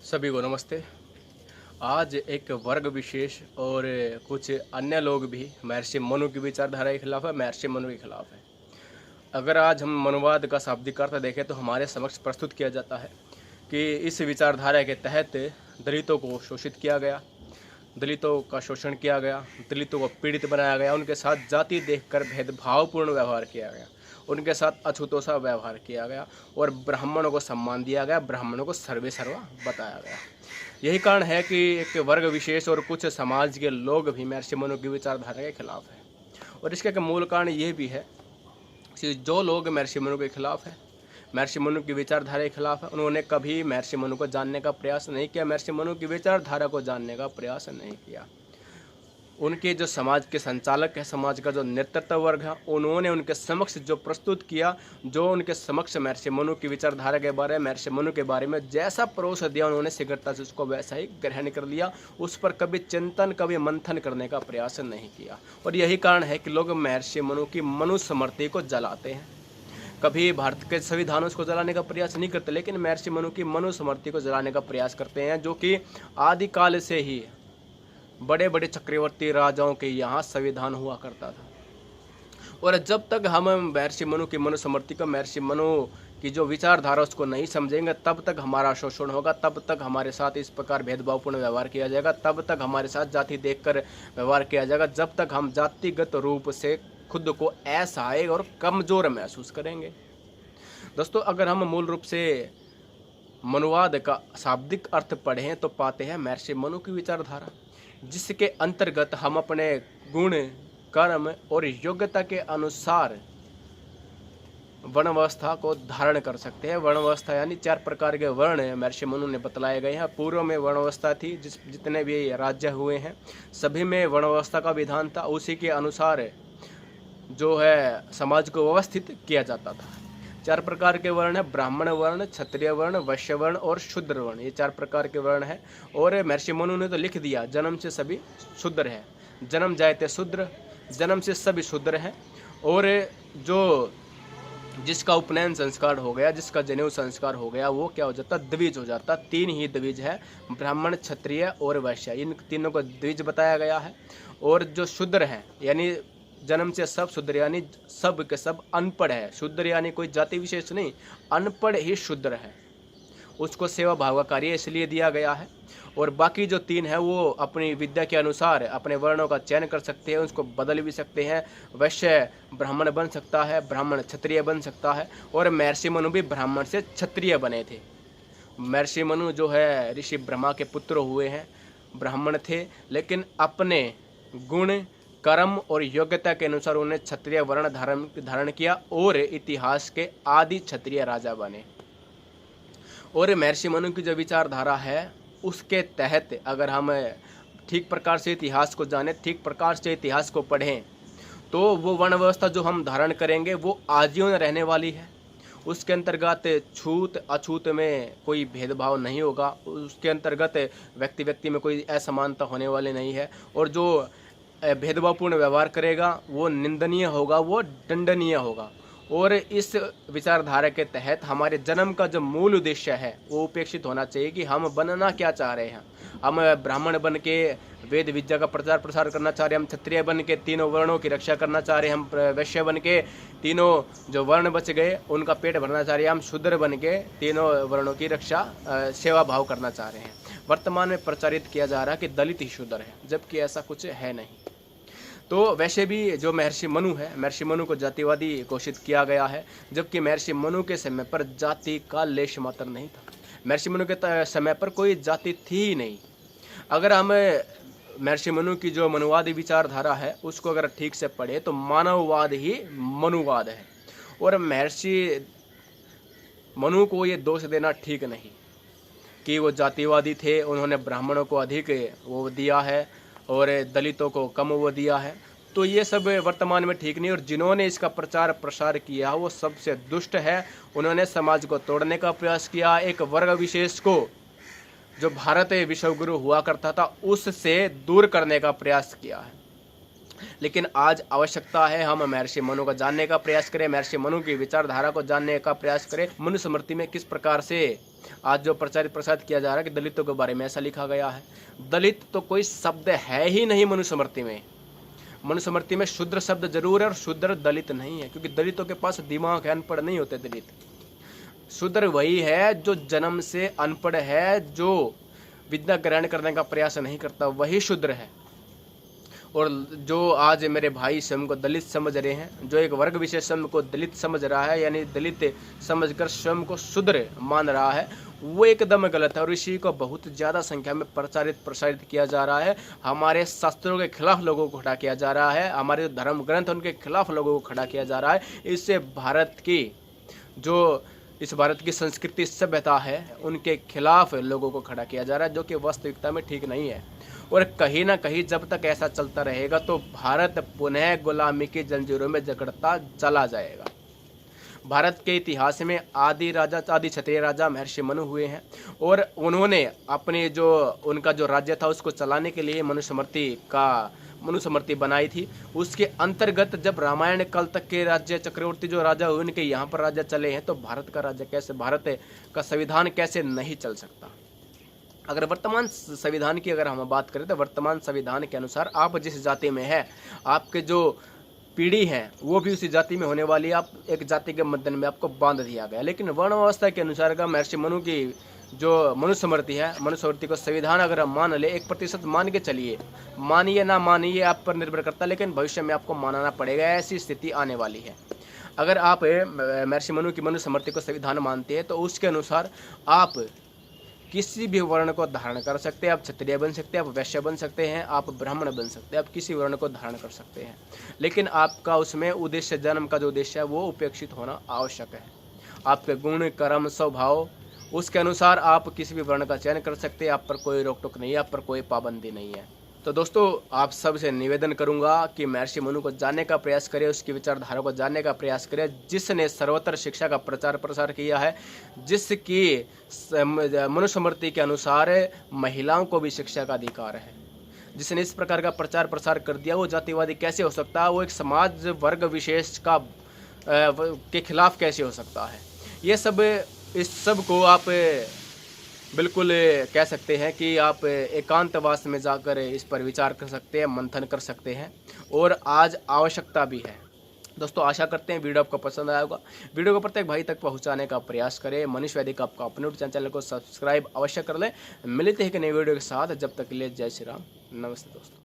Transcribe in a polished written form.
सभी को नमस्ते। आज एक वर्ग विशेष और कुछ अन्य लोग भी महर्षि मनु की विचारधारा के खिलाफ है, महर्षि मनु के खिलाफ है। अगर आज हम मनुवाद का शाब्दिक अर्थ देखें तो हमारे समक्ष प्रस्तुत किया जाता है कि इस विचारधारा के तहत दलितों को शोषित किया गया, दलितों का शोषण किया गया, दलितों को पीड़ित बनाया गया, उनके साथ जाति देखकर भेदभावपूर्ण व्यवहार किया गया, उनके साथ अछूतों सा व्यवहार किया गया और ब्राह्मणों को सम्मान दिया गया, ब्राह्मणों को सर्वे सर्वा बताया गया। यही कारण है कि एक वर्ग विशेष और कुछ समाज के लोग भी महर्षि मनु की विचारधारा के खिलाफ है। और इसका एक मूल कारण ये भी है कि जो लोग महर्षि मनु के खिलाफ है, महर्षि मनु की विचारधारा के खिलाफ है, उन्होंने कभी महर्षि मनु को जानने का प्रयास नहीं किया, महर्षि मनु की विचारधारा को जानने का प्रयास नहीं किया। उनके जो समाज के संचालक है, समाज का जो नेतृत्व वर्ग है, उन्होंने उनके समक्ष जो प्रस्तुत किया, जो उनके समक्ष महर्षि मनु की विचारधारा के बारे में, महर्षि मनु के बारे में जैसा परोस दिया, उन्होंने शीघ्रता से उसको वैसा ही ग्रहण कर लिया, उस पर कभी चिंतन, कभी मंथन करने का प्रयास नहीं किया। और यही कारण है कि लोग महर्षि मनु की मनुस्मृति को जलाते हैं। कभी भारत के संविधानों को जलाने का प्रयास नहीं करते, लेकिन महर्षि मनु की मनुस्मृति को जलाने का प्रयास करते हैं, जो कि आदिकाल से ही बड़े बड़े चक्रवर्ती राजाओं के यहाँ संविधान हुआ करता था। और जब तक हम महर्षि मनु की मनुस्मृति को, महर्षि मनु की जो विचारधारा उसको नहीं समझेंगे, तब तक हमारा शोषण होगा, तब तक हमारे साथ इस प्रकार भेदभावपूर्ण व्यवहार किया जाएगा, तब तक हमारे साथ जाति देखकर व्यवहार किया जाएगा, जब तक हम जातिगत रूप से खुद को असहाय और कमज़ोर महसूस करेंगे। दोस्तों, अगर हम मूल रूप से मनुवाद का शाब्दिक अर्थ पढ़ें तो पाते हैं महर्षि मनु की विचारधारा, जिसके अंतर्गत हम अपने गुण, कर्म और योग्यता के अनुसार वर्णावस्था को धारण कर सकते हैं। वर्णावस्था यानी 4 प्रकार के वर्ण महर्षि मनु ने बतलाए गए हैं। पूर्व में वर्णावस्था थी, जितने भी राज्य हुए हैं सभी में वर्णावस्था का विधान था, उसी के अनुसार जो है समाज को व्यवस्थित किया जाता था। 4 प्रकार के वर्ण है, ब्राह्मण वर्ण, क्षत्रिय वर्ण, वैश्य वर्ण और शूद्र वर्ण। ये 4 प्रकार के वर्ण है। और महर्षि मनु ने तो लिख दिया, जन्म से सभी शूद्र है, जन्म जायते शूद्र, जन्म से सभी शूद्र हैं। और जो जिसका उपनयन संस्कार हो गया, जिसका जनेऊ संस्कार हो गया, वो क्या हो जाता, द्विज हो जाता। 3 ही द्विज है, ब्राह्मण, क्षत्रिय और वैश्य, इन तीनों को द्विज बताया गया है। और जो शूद्र है यानी जन्म से सब शूद्र, यानी सब के सब अनपढ़ है। शूद्र यानी कोई जाति विशेष नहीं, अनपढ़ ही शूद्र है, उसको सेवा भाव का कार्य इसलिए दिया गया है। और बाकी जो 3 है वो अपनी विद्या के अनुसार अपने वर्णों का चयन कर सकते हैं, उसको बदल भी सकते हैं। वैश्य ब्राह्मण बन सकता है, ब्राह्मण क्षत्रिय बन सकता है। और महर्षि मनु भी ब्राह्मण से क्षत्रिय बने थे। महर्षि मनु जो है ऋषि ब्रह्मा के पुत्र हुए हैं, ब्राह्मण थे, लेकिन अपने गुण, कर्म और योग्यता के अनुसार उन्हें क्षत्रिय वर्ण धारण किया और इतिहास के आदि क्षत्रिय राजा बने। और महर्षि मनु की जो विचारधारा है उसके तहत अगर हम ठीक प्रकार से इतिहास को जानें, ठीक प्रकार से इतिहास को पढ़ें, तो वो वर्ण व्यवस्था जो हम धारण करेंगे वो आजीवन रहने वाली है। उसके अंतर्गत छूत अछूत में कोई भेदभाव नहीं होगा, उसके अंतर्गत व्यक्ति व्यक्ति में कोई असमानता होने वाली नहीं है। और जो भेदभावपूर्ण व्यवहार करेगा वो निंदनीय होगा, वो दंडनीय होगा। और इस विचारधारा के तहत हमारे जन्म का जो मूल उद्देश्य है वो उपेक्षित होना चाहिए कि हम बनना क्या चाह रहे हैं। हम ब्राह्मण बन के वेद विद्या का प्रचार प्रसार करना चाह रहे हैं, हम क्षत्रिय बन के 3 वर्णों की रक्षा करना चाह रहे हैं, हम वैश्य बन के 3 जो वर्ण बच गए उनका पेट भरना चाह रहे हैं, हम शूद्र बन के 3 वर्णों की रक्षा सेवा भाव करना चाह रहे हैं। वर्तमान में प्रचारित किया जा रहा है कि दलित ही शूद्र है, जबकि ऐसा कुछ है नहीं। तो वैसे भी जो महर्षि मनु है, महर्षि मनु को जातिवादी घोषित किया गया है, जबकि महर्षि मनु के समय पर जाति का लेश मात्र नहीं था। महर्षि मनु के समय पर कोई जाति थी ही नहीं। अगर हम महर्षि मनु की जो मनुवादी विचारधारा है उसको अगर ठीक से पढ़े तो मानववाद ही मनुवाद है। और महर्षि मनु को ये दोष देना ठीक नहीं कि वो जातिवादी थे, उन्होंने ब्राह्मणों को अधिक वो दिया है और दलितों को कम वो दिया है, तो ये सब वर्तमान में ठीक नहीं। और जिन्होंने इसका प्रचार प्रसार किया वो सबसे दुष्ट है। उन्होंने समाज को तोड़ने का प्रयास किया, एक वर्ग विशेष को जो भारत विश्वगुरु हुआ करता था उससे दूर करने का प्रयास किया है। लेकिन आज आवश्यकता है हम महर्षि मनु को जानने का प्रयास करें, महर्षि मनु की विचारधारा को जानने का प्रयास करें। मनुस्मृति में किस प्रकार से आज जो प्रचारित प्रसारित किया जा रहा है कि दलितों के बारे में ऐसा लिखा गया है। दलित तो कोई शब्द है ही नहीं मनुस्मृति में। मनुस्मृति में शूद्र शब्द जरूर है और शूद्र दलित नहीं है, क्योंकि दलितों के पास दिमाग है, अनपढ़ नहीं होते दलित। शूद्र वही है जो जन्म से अनपढ़ है, जो विद्या ग्रहण करने का प्रयास नहीं करता, वही शूद्र है। और जो आज मेरे भाई स्वयं को दलित समझ रहे हैं, जो एक वर्ग विशेष स्वयं को दलित समझ रहा है, यानी दलित समझकर स्वयं को शूद्र मान रहा है, वो एकदम गलत है। और इसी को बहुत ज़्यादा संख्या में प्रचारित प्रसारित किया जा रहा है। हमारे शास्त्रों के खिलाफ लोगों को खड़ा किया जा रहा है, हमारे जो धर्म ग्रंथ उनके खिलाफ लोगों को खड़ा किया जा रहा है। इससे इस भारत की संस्कृति सभ्यता है उनके खिलाफ लोगों को खड़ा किया जा रहा है, जो कि वास्तविकता में ठीक नहीं है। और कहीं ना कहीं जब तक ऐसा चलता रहेगा तो भारत पुनः गुलामी की जंजीरों में जकड़ता चला जाएगा। भारत के इतिहास में आदि क्षत्रिय राजा महर्षि मनु हुए हैं, और उन्होंने अपने उनका जो राज्य था उसको चलाने के लिए मनुस्मृति बनाई थी। उसके अंतर्गत जब रामायण काल तक के राज्य चक्रवर्ती जो राजा हुए उनके यहाँ पर राज्य चले हैं, तो भारत का संविधान कैसे नहीं चल सकता। अगर वर्तमान संविधान की अगर हम बात करें तो वर्तमान संविधान के अनुसार आप जिस जाति में है, आपके जो पीढ़ी है वो भी उसी जाति में होने वाली है, आप एक जाति के मध्य में आपको बांध दिया गया। लेकिन वर्ण व्यवस्था के अनुसार का महर्षि मनु की जो मनुस्मृति है, मनुस्मृति को संविधान अगर हम मान ले, 1% मान के चलिए, मानिए ना मानिए आप पर निर्भर करता है, लेकिन भविष्य में आपको मानना पड़ेगा, ऐसी स्थिति आने वाली है। अगर आप महर्षि मनु की मनुस्मृति को संविधान मानते हैं तो उसके अनुसार आप किसी भी वर्ण को धारण कर सकते हैं। आप क्षत्रिय बन सकते हैं, आप वैश्य बन सकते हैं, आप ब्राह्मण बन सकते हैं, आप किसी वर्ण को धारण कर सकते हैं। लेकिन आपका उसमें उद्देश्य, जन्म का जो उद्देश्य है वो उपेक्षित होना आवश्यक है। आपके गुण कर्म स्वभाव उसके अनुसार आप किसी भी वर्ण का चयन कर सकते हैं, आप पर कोई रोक टोक नहीं है, आप पर कोई पाबंदी नहीं है। तो दोस्तों आप सबसे निवेदन करूंगा कि महर्षि मनु को जानने का प्रयास करें, उसकी विचारधारा को जानने का प्रयास करें, जिसने सर्वत्र शिक्षा का प्रचार प्रसार किया है, जिसकी मनुस्मृति के अनुसार महिलाओं को भी शिक्षा का अधिकार है, जिसने इस प्रकार का प्रचार प्रसार कर दिया, वो जातिवादी कैसे हो सकता है, वो एक समाज वर्ग विशेष के खिलाफ कैसे हो सकता है। इस सब को आप बिल्कुल कह सकते हैं कि आप एकांतवास में जाकर इस पर विचार कर सकते हैं, मंथन कर सकते हैं, और आज आवश्यकता भी है। दोस्तों आशा करते हैं वीडियो आपको पसंद आया होगा। वीडियो को प्रत्येक भाई तक पहुंचाने का प्रयास करें। मनीष वैदिक आपका अपने चैनल को सब्सक्राइब अवश्य कर लें। मिलते हैं एक नई वीडियो के साथ, जब तक के लिए जय श्री राम, नमस्ते दोस्तों।